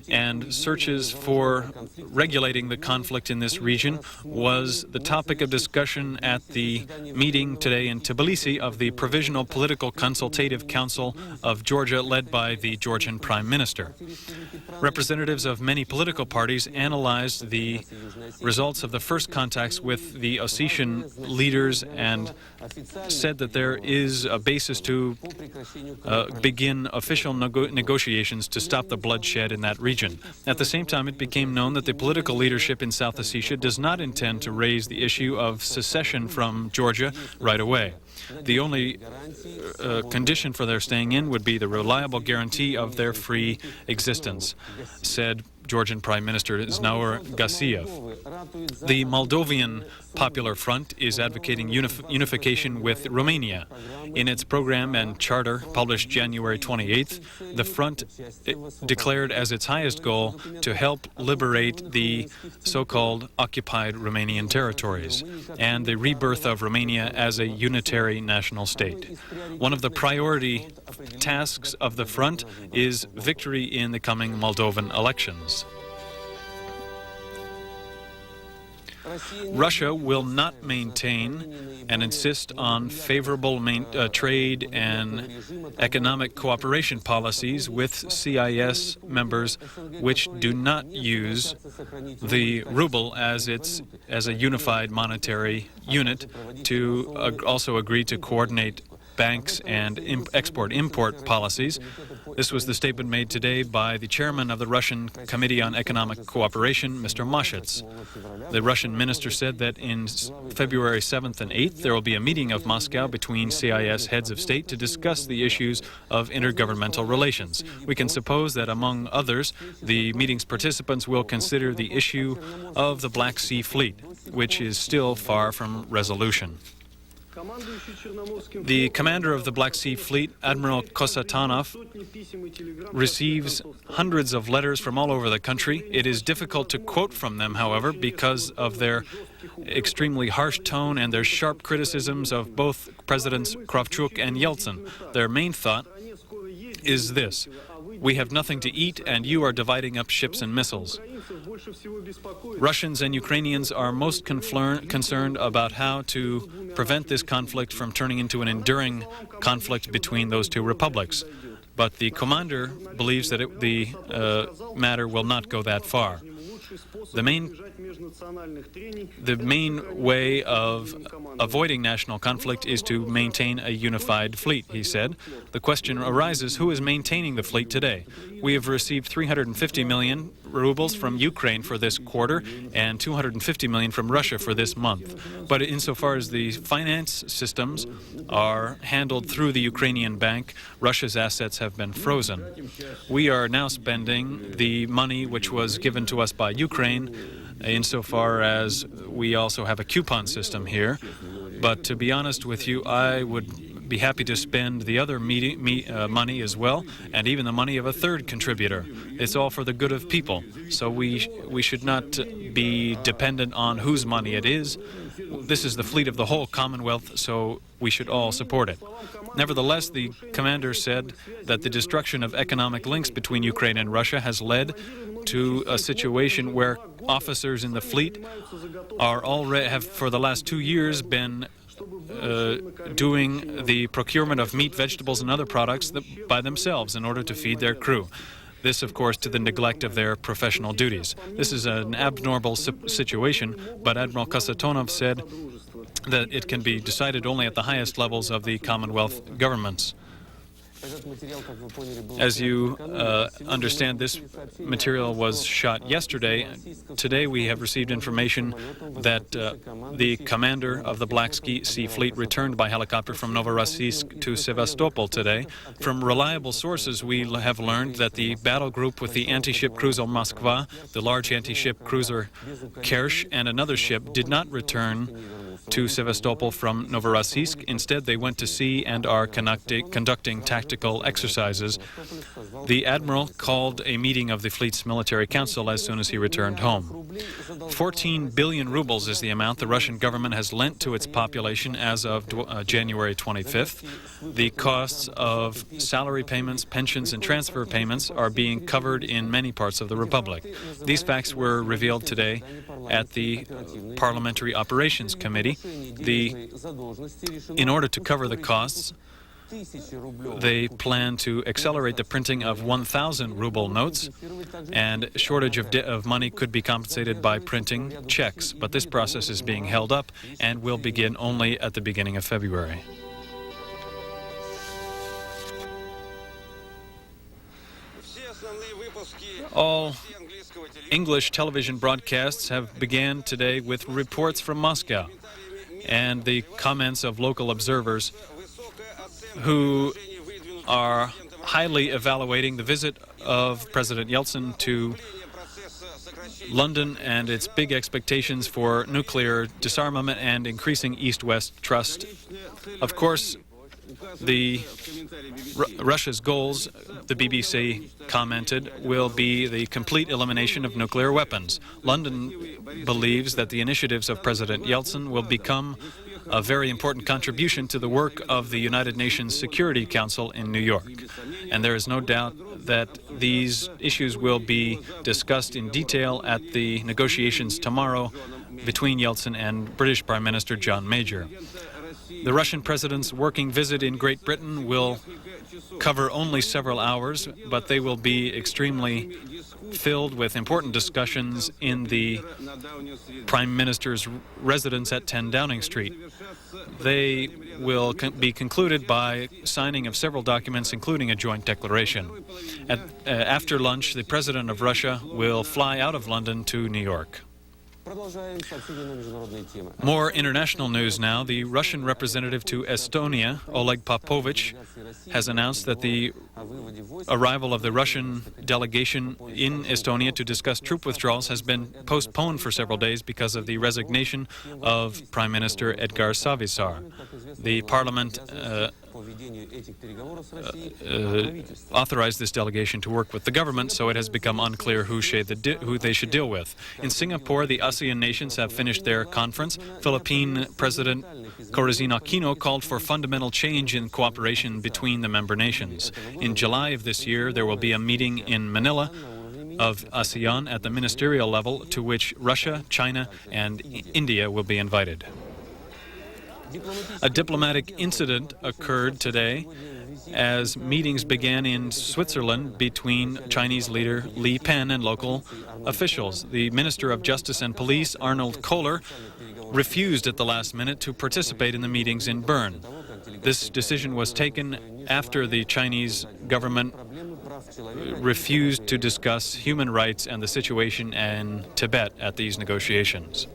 and searches for regulating the conflict in this region was the topic of discussion at the meeting today in Tbilisi of the Provisional Political Consultative Council of Georgia, led by the Georgian Prime Minister. Representatives of many political parties analyzed the results of the first contacts with the Ossetian leaders and said that there is a basis to begin official negotiations to stop the bloodshed in that region. At the same time, it became known that the political leadership in South Ossetia does not intend to raise the issue of secession from Georgia right away. The only condition for their staying in would be the reliable guarantee of their free existence, said Georgian Prime Minister Znaur Gassiev. The Moldovan Popular Front is advocating unification with Romania. In its program and charter published January 28th, the front declared as its highest goal to help liberate the so-called occupied Romanian territories and the rebirth of Romania as a unitary national state. One of the priority tasks of the front is victory in the coming Moldovan elections. Russia will not maintain and insist on favorable trade and economic cooperation policies with CIS members which do not use the ruble as a unified monetary unit, to also agree to coordinate banks and export-import policies. This was the statement made today by the chairman of the Russian Committee on Economic Cooperation, Mr. Mashets. The Russian minister said that in February 7th and 8th there will be a meeting of Moscow between CIS heads of state to discuss the issues of intergovernmental relations. We can suppose that, among others, the meeting's participants will consider the issue of the Black Sea Fleet, which is still far from resolution. The commander of the Black Sea Fleet, Admiral Kosatanov, receives hundreds of letters from all over the country. It is difficult to quote from them, however, because of their extremely harsh tone and their sharp criticisms of both Presidents Kravchuk and Yeltsin. Their main thought is this: we have nothing to eat and you are dividing up ships and missiles. Russians and Ukrainians are most concerned about how to prevent this conflict from turning into an enduring conflict between those two republics. But the commander believes that the matter will not go that far. The main way of avoiding national conflict is to maintain a unified fleet, he said. The question arises, who is maintaining the fleet today? We have received 350 million rubles from Ukraine for this quarter and 250 million from Russia for this month. But insofar as the finance systems are handled through the Ukrainian bank, Russia's assets have been frozen. We are now spending the money which was given to us by Ukraine, insofar as we also have a coupon system here. But to be honest with you, I would be happy to spend the other money as well, and even the money of a third contributor. It's all for the good of people. So we should not be dependent on whose money it is. This is the fleet of the whole Commonwealth, so we should all support it. Nevertheless, the commander said that the destruction of economic links between Ukraine and Russia has led to a situation where officers in the fleet have for the last 2 years been doing the procurement of meat, vegetables, and other products by themselves in order to feed their crew. This, of course, to the neglect of their professional duties. This is an abnormal situation, but Admiral Kosatonov said that it can be decided only at the highest levels of the Commonwealth governments. As you understand, this material was shot yesterday. Today we have received information that the commander of the Black Sea Fleet returned by helicopter from Novorossiysk to Sevastopol today. From reliable sources, we have learned that the battle group with the anti-ship cruiser Moskva, the large anti-ship cruiser Kersh, and another ship did not return to Sevastopol from Novorossiysk. Instead, they went to sea and are conducting tactical exercises. The admiral called a meeting of the fleet's military council as soon as he returned home. 14 billion rubles is the amount the Russian government has lent to its population as of January 25th. The costs of salary payments, pensions, and transfer payments are being covered in many parts of the Republic. These facts were revealed today at the Parliamentary Operations Committee. In order to cover the costs, they plan to accelerate the printing of 1,000 ruble notes, and shortage of money could be compensated by printing checks. But this process is being held up and will begin only at the beginning of February. All English television broadcasts have began today with reports from Moscow and the comments of local observers who are highly evaluating the visit of President Yeltsin to London and its big expectations for nuclear disarmament and increasing East-West trust. Of course, Russia's goals, the BBC commented, will be the complete elimination of nuclear weapons. London believes that the initiatives of President Yeltsin will become a very important contribution to the work of the United Nations Security Council in New York. And there is no doubt that these issues will be discussed in detail at the negotiations tomorrow between Yeltsin and British Prime Minister John Major. The Russian president's working visit in Great Britain will cover only several hours, but they will be extremely filled with important discussions in the Prime Minister's residence at 10 Downing Street. They will be concluded by signing of several documents, including a joint declaration. After lunch, the President of Russia will fly out of London to New York. More international news now. The Russian representative to Estonia, Oleg Popovich, has announced that the arrival of the Russian delegation in Estonia to discuss troop withdrawals has been postponed for several days because of the resignation of Prime Minister Edgar Savisaar. The parliament authorized this delegation to work with the government, so it has become unclear who they should deal with. In Singapore, the ASEAN nations have finished their conference. Philippine President Corazon Aquino called for fundamental change in cooperation between the member nations. In July of this year, there will be a meeting in Manila of ASEAN at the ministerial level, to which Russia, China, and India will be invited. A diplomatic incident occurred today as meetings began in Switzerland between Chinese leader Li Pen and local officials. The Minister of Justice and Police, Arnold Kohler, refused at the last minute to participate in the meetings in Bern. This decision was taken after the Chinese government refused to discuss human rights and the situation in Tibet at these negotiations.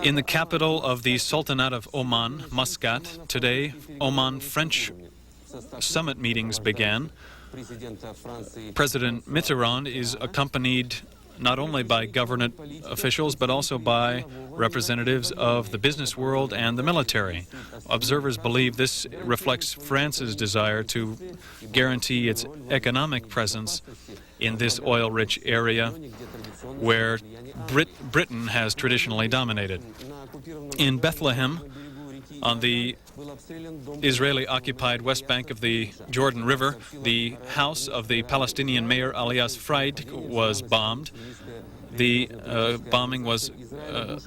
In the capital of the Sultanate of Oman, Muscat, today, Oman-French summit meetings began. President Mitterrand is accompanied not only by government officials, but also by representatives of the business world and the military. Observers believe this reflects France's desire to guarantee its economic presence in this oil-rich area where Britain has traditionally dominated. In Bethlehem, on the Israeli-occupied west bank of the Jordan River, the house of the Palestinian mayor Elias Freid was bombed. The bombing was,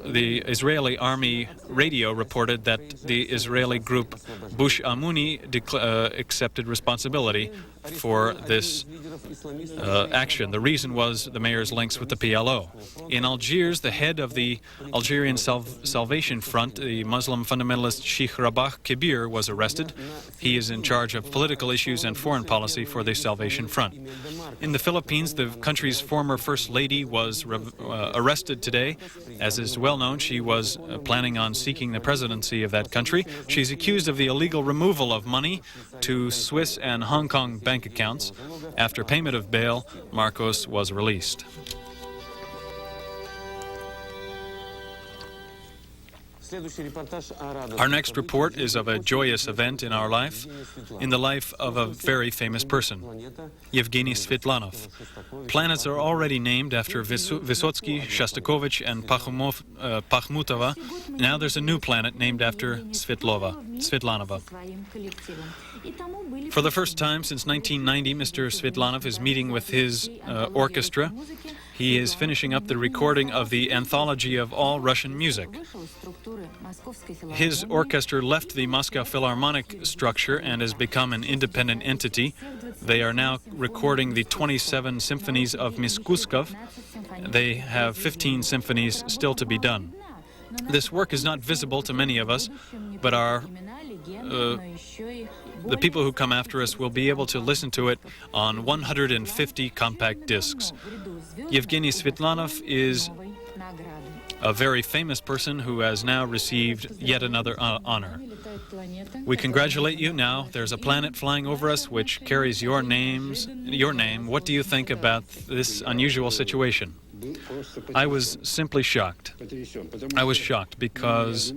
the Israeli army radio reported that the Israeli group Bush Amuni accepted responsibility for this action. The reason was the mayor's links with the PLO. In Algiers, the head of the Algerian Salvation Front, the Muslim fundamentalist Sheikh Rabah Kibir, was arrested. He is in charge of political issues and foreign policy for the Salvation Front. In the Philippines, the country's former First Lady was arrested today. As is well known, she was planning on seeking the presidency of that country. She's accused of the illegal removal of money to Swiss and Hong Kong bank accounts. After payment of bail, Marcos was released. Our next report is of a joyous event in our life, in the life of a very famous person, Yevgeny Svetlanov. Planets are already named after Vysotsky, Shostakovich, and Pakhmutova. Now there's a new planet named after Svetlanova. For the first time since 1990, Mr. Svetlanov is meeting with his orchestra. He is finishing up the recording of the anthology of all Russian music. His orchestra left the Moscow Philharmonic structure and has become an independent entity. They are now recording the 27 symphonies of Miskuskov. They have 15 symphonies still to be done. This work is not visible to many of us, but the people who come after us will be able to listen to it on 150 compact discs. Yevgeny Svetlanov is a very famous person who has now received yet another honor. We congratulate you. Now there's a planet flying over us which carries your name. What do you think about this unusual situation? I was simply shocked. I was shocked because